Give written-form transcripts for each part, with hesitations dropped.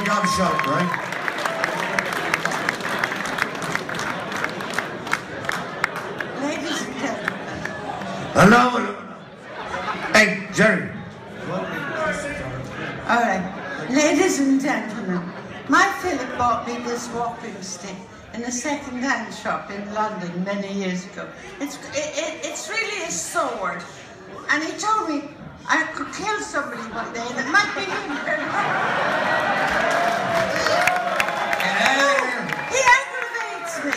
got to shout, right? Ladies and gentlemen. Hello. Hey, Jerry. All right. Ladies and gentlemen, my Philip bought me this walking stick in a second-hand shop in London many years ago. It's really a sword. And he told me I could kill somebody one day and it might be him. He aggravates me.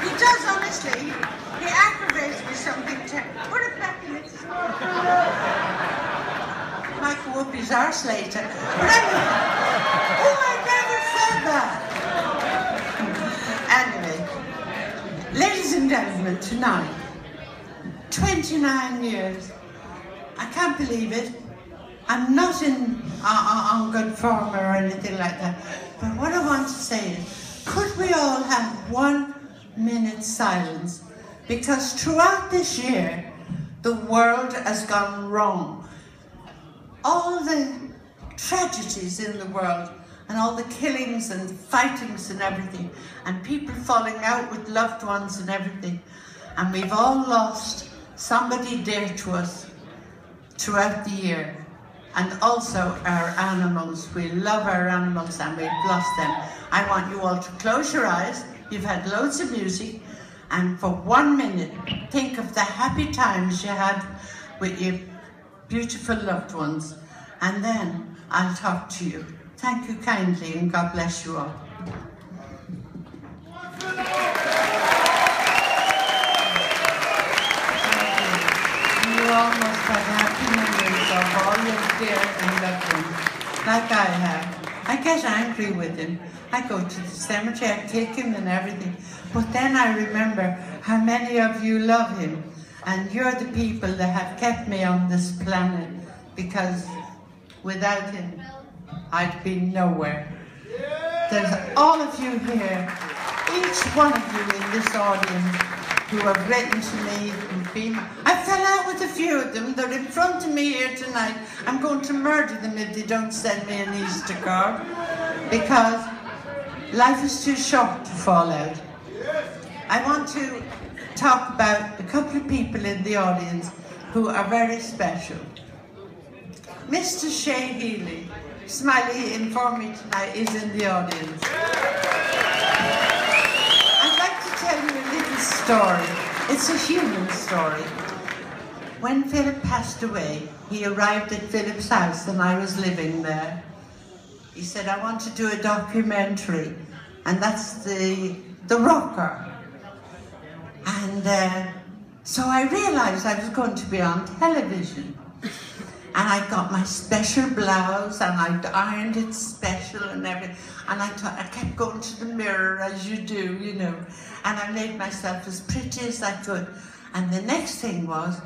He does, honestly. He aggravates me something terrible. Put it back in its might go up his arse later. But anyway, I never said that. Anyway, ladies and gentlemen, tonight, 29 years. I can't believe it. I'm not on good form or anything like that. But what I want to say is, could we all have 1 minute silence? Because throughout this year, the world has gone wrong. All the tragedies in the world, and all the killings and fightings and everything, and people falling out with loved ones and everything. And we've all lost somebody dear to us throughout the year. And also our animals. We love our animals and we've lost them. I want you all to close your eyes. You've had loads of music. And for 1 minute, think of the happy times you had with your beautiful loved ones. And then I'll talk to you. Thank you kindly and God bless you all. You all must have happy memories of all your dear and loved ones, like I have. I get angry with him. I go to the cemetery, I kick him and everything. But then I remember how many of you love him. And you're the people that have kept me on this planet. Because without him, I'd be nowhere. There's all of you here, each one of you in this audience, who have written to me, I fell out with a few of them. They're in front of me here tonight. I'm going to murder them if they don't send me an Easter card, because life is too short to fall out. I want to talk about a couple of people in the audience who are very special. Mr. Shea Healy, Smiley informed me tonight, is in the audience. I'd like to tell you a little story. It's a human story. When Philip passed away, he arrived at Philip's house and I was living there. He said, I want to do a documentary, and that's the rocker. And so I realized I was going to be on television. And I got my special blouse and I ironed it special and everything. And I kept going to the mirror as you do, you know. And I made myself as pretty as I could. And the next thing was,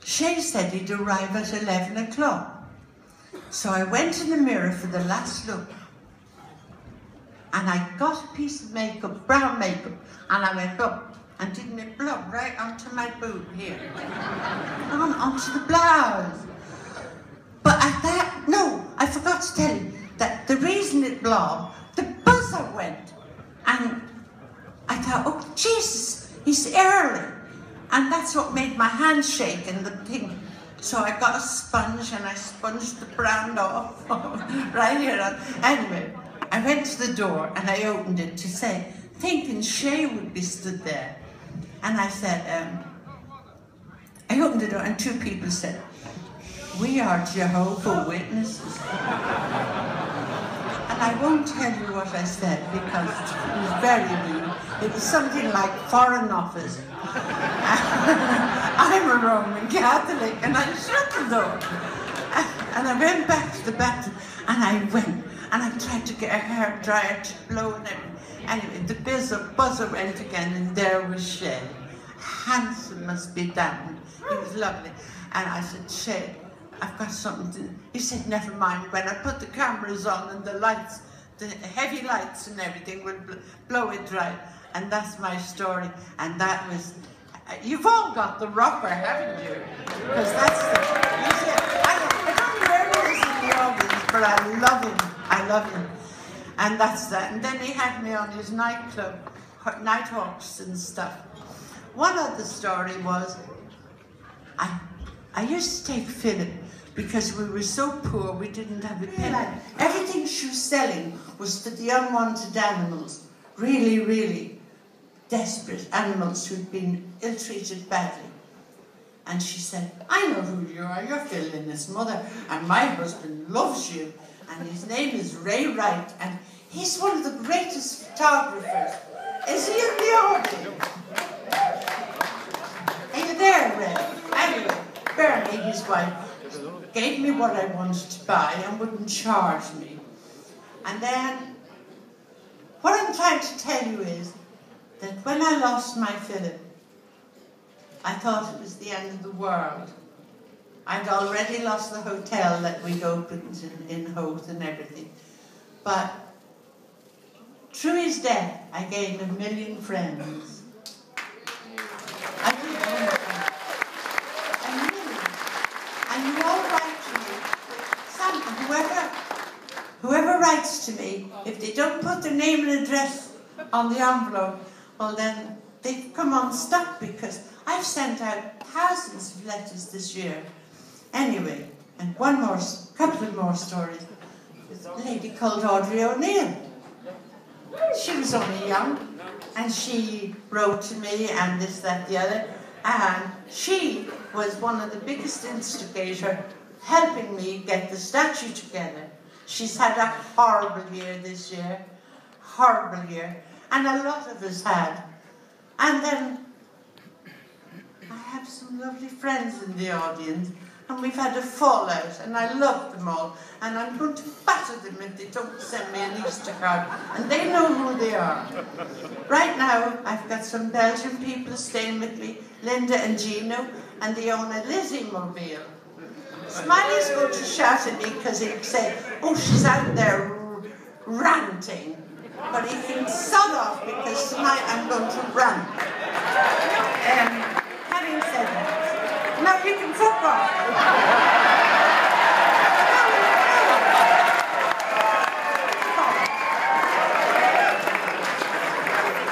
Shea said he'd arrive at 11 o'clock. So I went in the mirror for the last look. And I got a piece of makeup, brown makeup, and I went up. And didn't it blob right onto my boob here? onto the blouse. But at that, no, I forgot to tell you that the reason it blobbed, the buzzer went. And I thought, oh, Jesus, it's early. And that's what made my hand shake and the thing. So I got a sponge and I sponged the brown off right here. Anyway, I went to the door and I opened it to say, thinking Shea would be stood there. And I said, I opened the door and two people said, we are Jehovah's Witnesses. And I won't tell you what I said because it was very rude. It was something like Foreign Office. I'm a Roman Catholic, and I shut the door. And I went back to the bathroom, and I went, and I tried to get a hair dryer to blow and everything. Anyway, the buzzer went again, and there was Shea. Handsome must be damned. He was lovely. And I said, Shea, I've got something to... He said, never mind. When I put the cameras on and the lights, the heavy lights and everything will blow it dry. And that's my story. And that was... You've all got the rocker, haven't you? Because that's the... You see, I don't know where it is in the audience, but I love him. I love him. And that's that. And then he had me on his nightclub, Nighthawks and stuff. One other story was, I used to take Philip because we were so poor we didn't have a penny. Everything she was selling was to the unwanted animals, really, really desperate animals who'd been ill-treated badly. And she said, I know who you are, you're Philomena's mother, and my husband loves you, and his name is Ray Wright, and he's one of the greatest photographers. Is he in the audience? Are you there, Ray? Anyway, Bernie, his wife, gave me what I wanted to buy and wouldn't charge me. And then, what I'm trying to tell you is that when I lost my Philip, I thought it was the end of the world. I'd already lost the hotel that we'd opened in Howth and everything. But through his death, I gained 1 million friends. I did, a million. And you all write to me. Whoever writes to me, if they don't put their name and address on the envelope, well then they come unstuck, because I've sent out thousands of letters this year. Anyway, and couple of more stories. There's a lady called Audrey O'Neill. She was only young, and she wrote to me and this, that, the other, and she was one of the biggest instigators helping me get the statue together. She's had a horrible year this year, horrible year, and a lot of us had. And then I have some lovely friends in the audience, and we've had a fallout, and I love them all, and I'm going to batter them if they don't send me an Easter card, and they know who they are. Right now, I've got some Belgian people staying with me, Linda and Gino, and they own a Lizzie mobile. Smiley's going to shout at me because he'll say, oh, she's out there ranting, but he can sod off because tonight I'm going to rant. Having said that, now you can fuck off.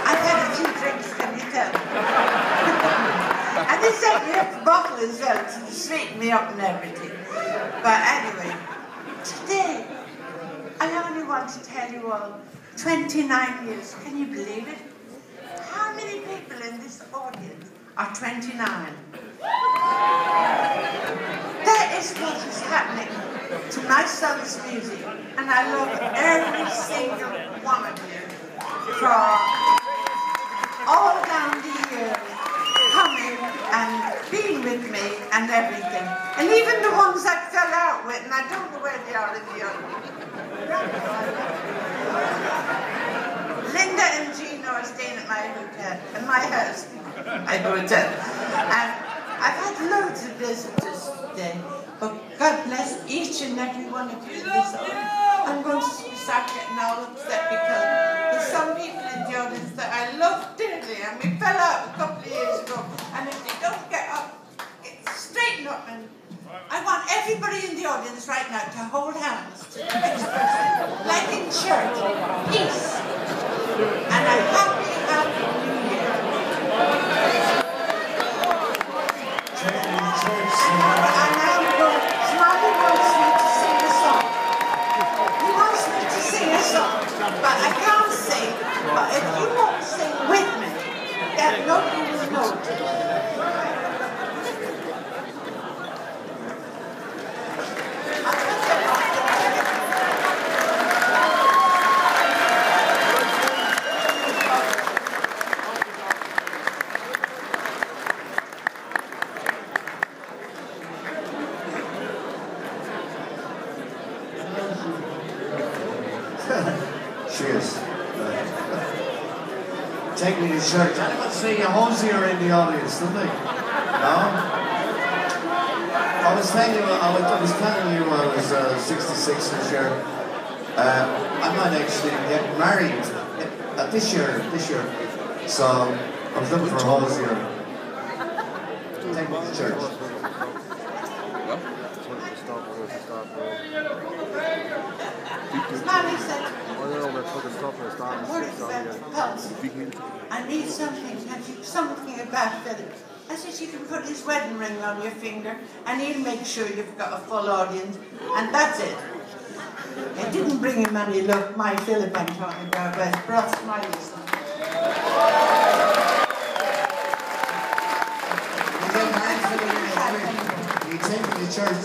I've had a few drinks, can you tell? And they sent me up a bottle as well to sweeten me up and everything. But anyway, today, I only want to tell you all, 29 years, can you believe it? How many people in this audience are 29? That is what is happening to my son's music, and I love every single one of you from all down the years, coming and being with me and everything. And even the ones I fell out with, and I don't know where they are in the audience. Linda and Gino are staying at my hotel, at my house, my hotel. And I've had loads of visitors today, but God bless each and every one of you in this audience. I'm going to start getting all upset because there's some people in the audience that I love dearly, and we fell out a couple of years ago, and if they don't get up, straighten up, and I want everybody in the audience right now to hold hands to the next person, like in church. Peace. And a happy, happy New Year. And now Smiley wants me to sing a song. He wants me to sing a song, but I can't sing. But if you won't sing with me, then nobody will know. Cheers. Take me to church. I got to see a hosier in the audience, didn't they? No? I was telling you, I was 66 this year. I might actually get married this year. So I was looking for a hosier. Take me to church. Manny said, I need something about Philip. I said, you can put his wedding ring on your finger and he'll make sure you've got a full audience, and that's it. It didn't bring him any luck, my Philip I'm talking about, but it brought smiles. You take me to church.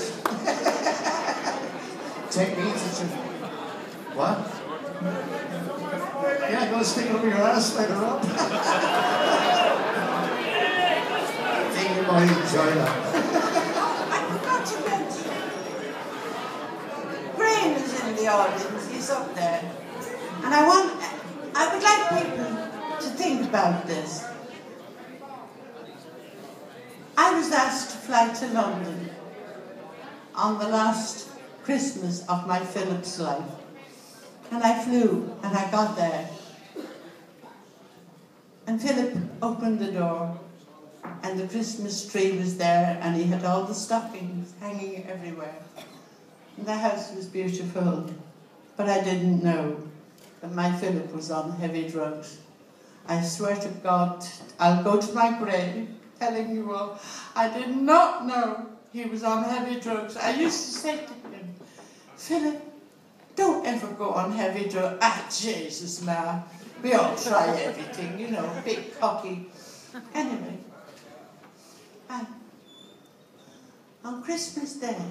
Take me to church. What? Yeah, I'm going to stick it up your ass later on. I think you might enjoy that. I forgot to mention, Graham is in the audience, he's up there. And I would like people to think about this. I was asked to fly to London on the last Christmas of my Philip's life. And I flew, and I got there. And Philip opened the door, and the Christmas tree was there, and he had all the stockings hanging everywhere. And the house was beautiful, but I didn't know that my Philip was on heavy drugs. I swear to God, I'll go to my grave telling you all, I did not know he was on heavy drugs. I used to say to him, Philip, don't ever go on heavy drugs. Ah, Jesus, ma. We all try everything, you know, big cocky. Anyway, on Christmas Day,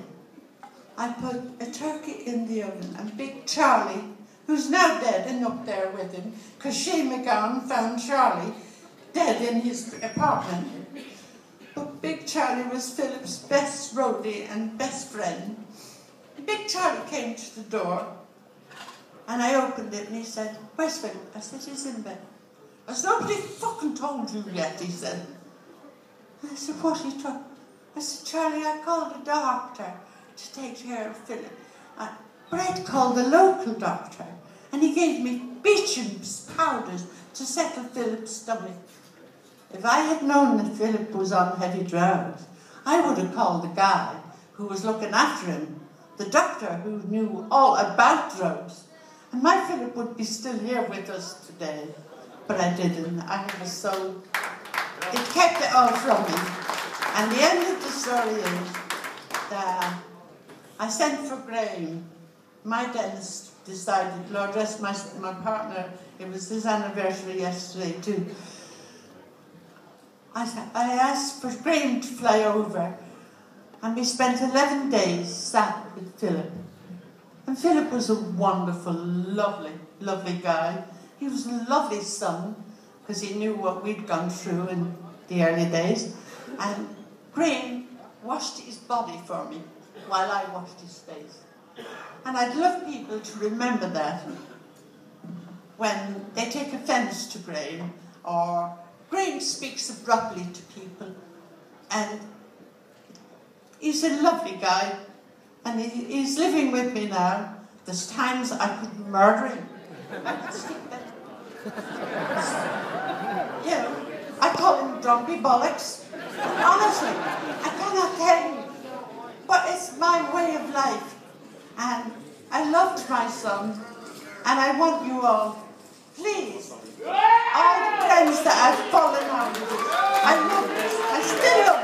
I put a turkey in the oven, and Big Charlie, who's now dead and up there with him, because Shane McGowan found Charlie dead in his apartment. But Big Charlie was Philip's best roadie and best friend. Big Charlie came to the door, and I opened it, and he said, where's Philip? I said, he's in bed. I said, nobody fucking told you yet, he said. I said, what are you talking? I said, Charlie, I called a doctor to take care of Philip. But I'd called the local doctor, and he gave me Beecham's powders to settle Philip's stomach. If I had known that Philip was on heavy drugs, I would have called the guy who was looking after him, the doctor who knew all about drugs. And my Philip would be still here with us today. But I didn't. I was so... It kept it all from me. And the end of the story is that I sent for Graham. My dentist decided, Lord rest my partner, it was his anniversary yesterday too. I asked for Graham to fly over, and we spent 11 days sat with Philip. And Philip was a wonderful, lovely, lovely guy. He was a lovely son, because he knew what we'd gone through in the early days. And Graham washed his body for me while I washed his face. And I'd love people to remember that when they take offence to Graham, or Graham speaks abruptly to people. And he's a lovely guy, and he's living with me now. There's times I could murder him. I could stick that. You know, I call him Drumpy Bollocks. Honestly, I cannot tell you. But it's my way of life. And I loved my son, and I want you all, please, all the friends that I've fallen out with, I love this. I still love